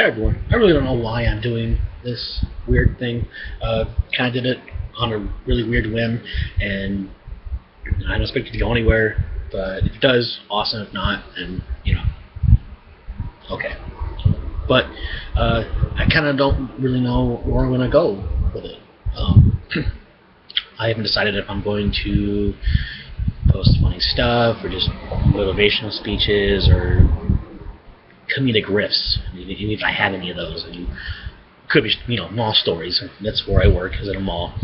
Hey everyone, I really don't know why I'm doing this weird thing. Kind of did it on a really weird whim, and I don't expect it to go anywhere, but if it does, awesome. If not, and okay. But I kind of don't really know where I'm going to go with it. I haven't decided if I'm going to post funny stuff, or just motivational speeches, or comedic riffs, if I have any of those. And could be, mall stories. That's where I work, is at a mall.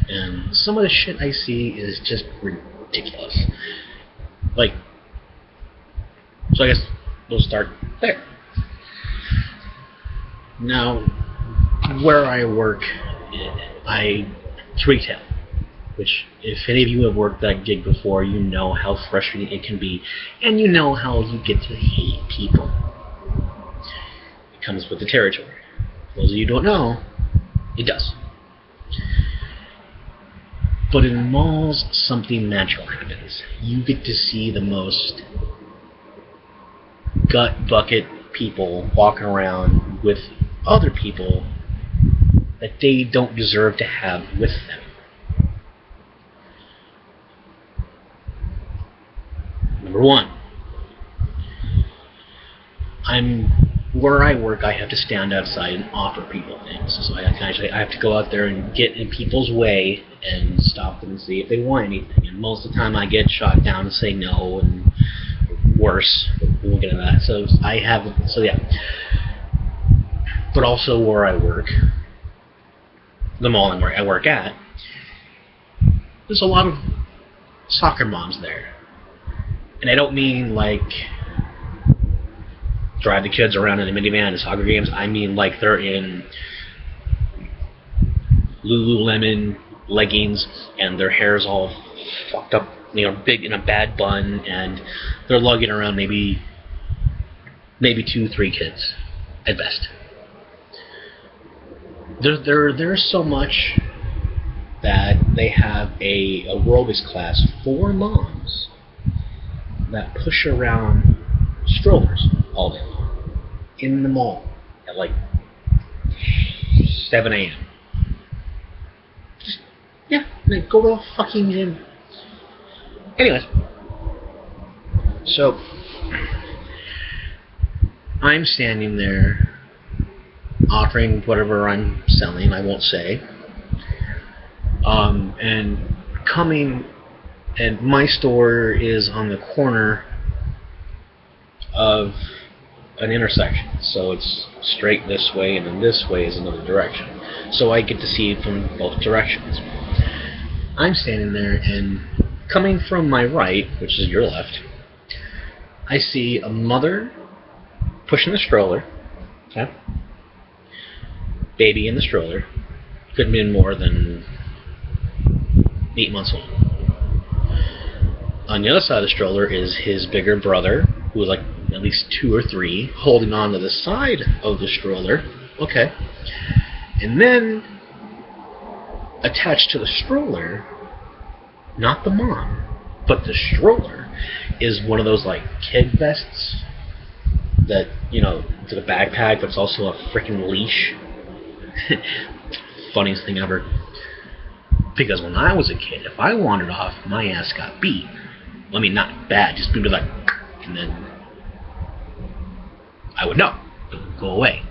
And some of the shit I see is just ridiculous. So I guess we'll start there. Now, where I work, it's retail. Which, if any of you have worked that gig before, you know how frustrating it can be, and you know how you get to hate people. It comes with the territory. For those of you who don't know, it does. But in malls, something natural happens. You get to see the most gut bucket people walking around with other people that they don't deserve to have with them. Number one, where I work, I have to stand outside and offer people things. So I have to go out there and get in people's way and stop them and see if they want anything. And most of the time I get shot down and say no, and worse. We won't get into that. So yeah. But also where I work, the mall I work at, there's a lot of soccer moms there. And I don't mean drive the kids around in a minivan to soccer games. I mean they're in Lululemon leggings and their hair's all fucked up, big in a bad bun, and they're lugging around maybe 2-3 kids at best. There's so much that they have a aerobics class for moms that push around strollers all day long in the mall at 7 a.m. Go to a fucking gym. Anyways, so I'm standing there offering whatever I'm selling, I won't say, and coming. And my store is on the corner of an intersection. So it's straight this way, and then this way is another direction. So I get to see it from both directions. I'm standing there, and coming from my right, which is your left, I see a mother pushing the stroller. Okay? Baby in the stroller. Couldn't have been more than 8 months old. On the other side of the stroller is his bigger brother, who is at least 2 or 3, holding on to the side of the stroller. Okay. And then, attached to the stroller, not the mom, but the stroller, is one of those kid vests that, to the backpack, but it's also a freaking leash. Funniest thing ever. Because when I was a kid, if I wandered off, my ass got beat. I mean, not bad, just maybe and then I would know. It would go away.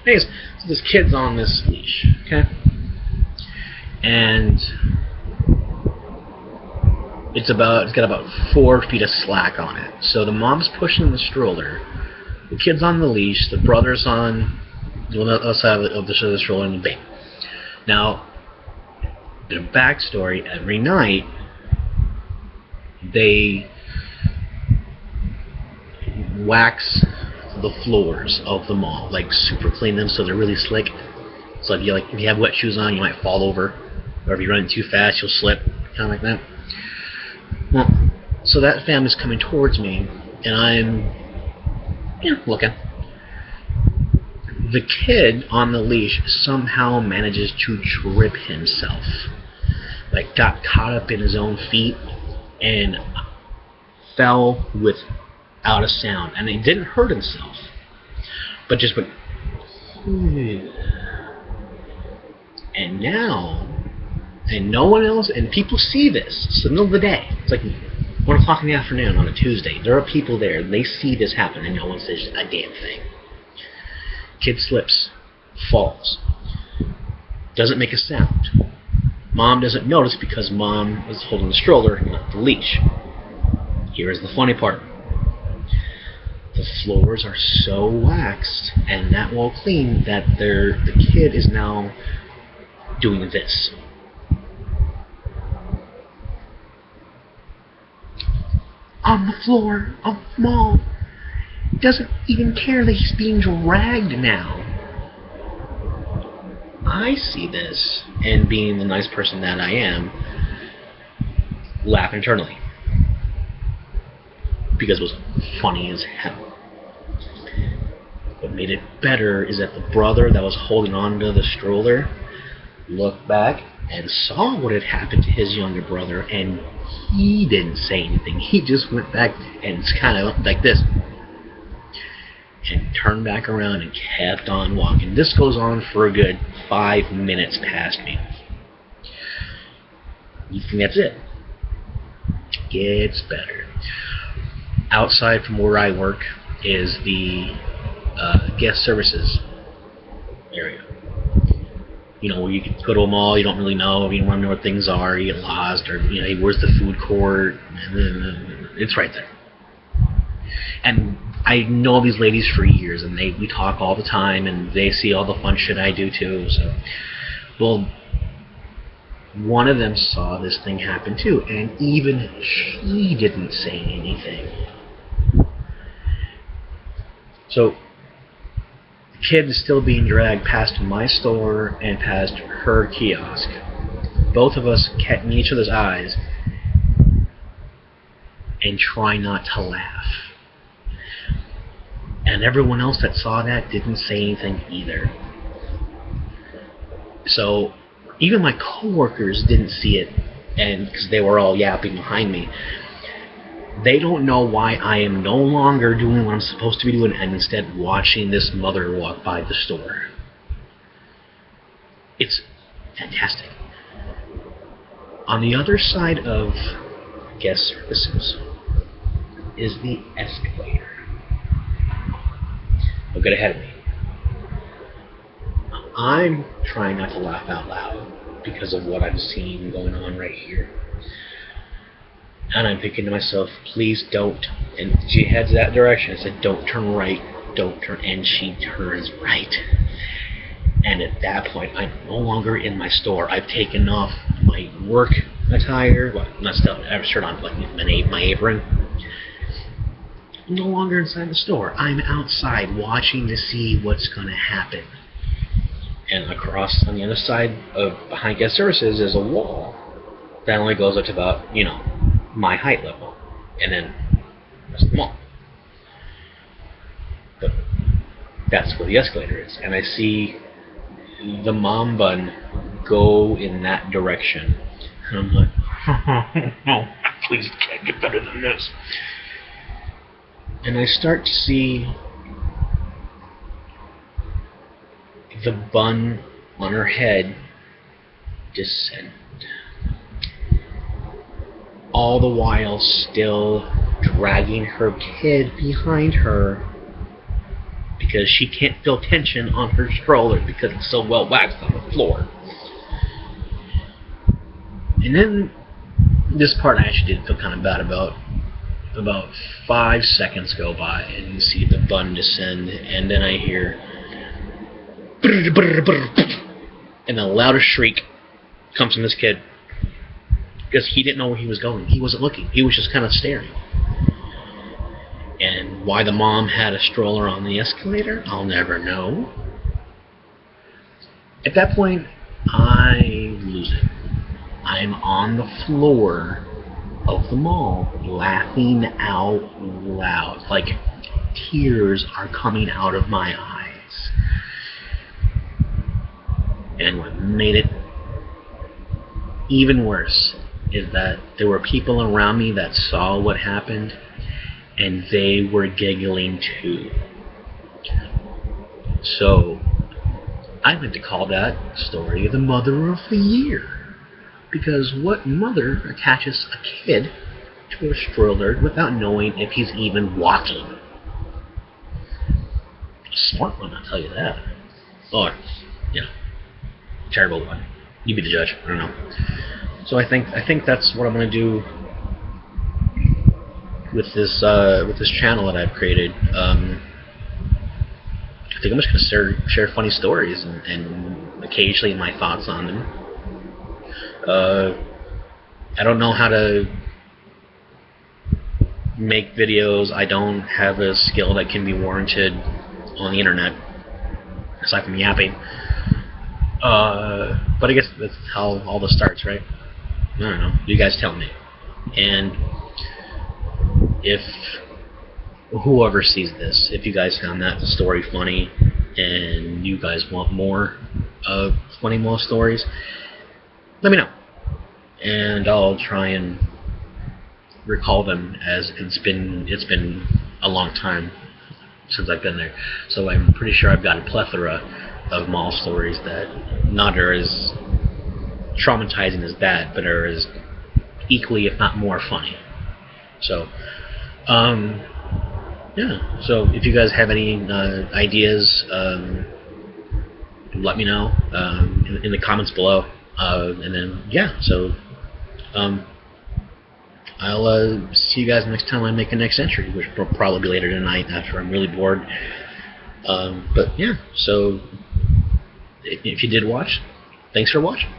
Anyways, so this kid's on this leash, okay? And it's got about 4 feet of slack on it. So the mom's pushing the stroller, the kid's on the leash, the brother's on the other side of the stroller, and the baby. Now, the backstory, every night, they wax the floors of the mall, super clean them so they're really slick. So if you have wet shoes on, you might fall over, or if you run too fast, you'll slip, kind of like that. Well, so that family's coming towards me, and I'm looking. The kid on the leash somehow manages to trip himself, got caught up in his own feet and fell without a sound, and he didn't hurt himself, but just went. And now, and no one else, and people see this. It's the middle of the day. It's like 1 o'clock in the afternoon on a Tuesday. There are people there, and they see this happen, and no one says a damn thing. Kid slips, falls, doesn't make a sound. Mom doesn't notice because Mom is holding the stroller, not the leash. Here's the funny part. The floors are so waxed and that well clean that the kid is now doing this. On the floor of the mall. Doesn't even care that he's being dragged now. I see this, and being the nice person that I am, laugh internally. Because it was funny as hell. What made it better is that the brother that was holding on to the stroller looked back and saw what had happened to his younger brother, and he didn't say anything. He just went back and kind of like this, and turned back around and kept on walking. This goes on for a good 5 minutes past me. You think that's it? Gets better. Outside from where I work is the guest services area. You know, where you can go to a mall, you don't really know, you don't know where things are, you get lost, or, you know, hey, where's the food court? It's right there. And I know these ladies for years, and we talk all the time, and they see all the fun shit I do too. So, well, one of them saw this thing happen too, and even she didn't say anything. So, the kid is still being dragged past my store and past her kiosk. Both of us kept in each other's eyes and try not to laugh. And everyone else that saw that didn't say anything either. So even my coworkers didn't see it, and because they were all yapping behind me. They don't know why I am no longer doing what I'm supposed to be doing and instead watching this mother walk by the store. It's fantastic. On the other side of guest services is the escalator. Don't get ahead of me. I'm trying not to laugh out loud because of what I'm seeing going on right here. And I'm thinking to myself, please don't. And she heads that direction. I said, don't turn right, don't turn. And she turns right. And at that point, I'm no longer in my store. I've taken off my work attire, well, not still, I have a shirt on, like my apron. I'm no longer inside the store. I'm outside watching to see what's going to happen. And across on the other side of behind guest services is a wall that only goes up to about, you know, my height level. And then the rest of the mall. But that's where the escalator is. And I see the mom bun go in that direction. And I'm like, no, please can't get better than this. And I start to see the bun on her head descend. All the while still dragging her kid behind her because she can't feel tension on her stroller because it's so well waxed on the floor. And then this part I actually did feel kind of bad about. About 5 seconds go by and you see the bun descend, and then I hear and the loudest shriek comes from this kid because he didn't know where he was going. He wasn't looking. He was just kind of staring. And why the mom had a stroller on the escalator, I'll never know. At that point, I lose it. I'm on the floor of the mall laughing out loud, like tears are coming out of my eyes. And what made it even worse is that there were people around me that saw what happened and they were giggling too. So, I like to call that story the Mother of the Year. Because what mother attaches a kid to a stroller without knowing if he's even walking? A smart one, I'll tell you that. Or, terrible one. You be the judge. I don't know. So I think that's what I'm gonna do with this channel that I've created. I think I'm just gonna share funny stories and occasionally my thoughts on them. I don't know how to make videos. I don't have a skill that can be warranted on the internet, aside from yapping. But I guess that's how all this starts, right? I don't know. You guys tell me. And if whoever sees this, if you guys found that story funny and you guys want more funny more stories, let me know. And I'll try and recall them, as it's been a long time since I've been there. So I'm pretty sure I've got a plethora of mall stories that not are as traumatizing as that, but are as equally, if not more, funny. So, So if you guys have any ideas, let me know in the comments below. And then I'll see you guys next time I make a next entry, which will probably be later tonight after I'm really bored. So if you did watch, thanks for watching.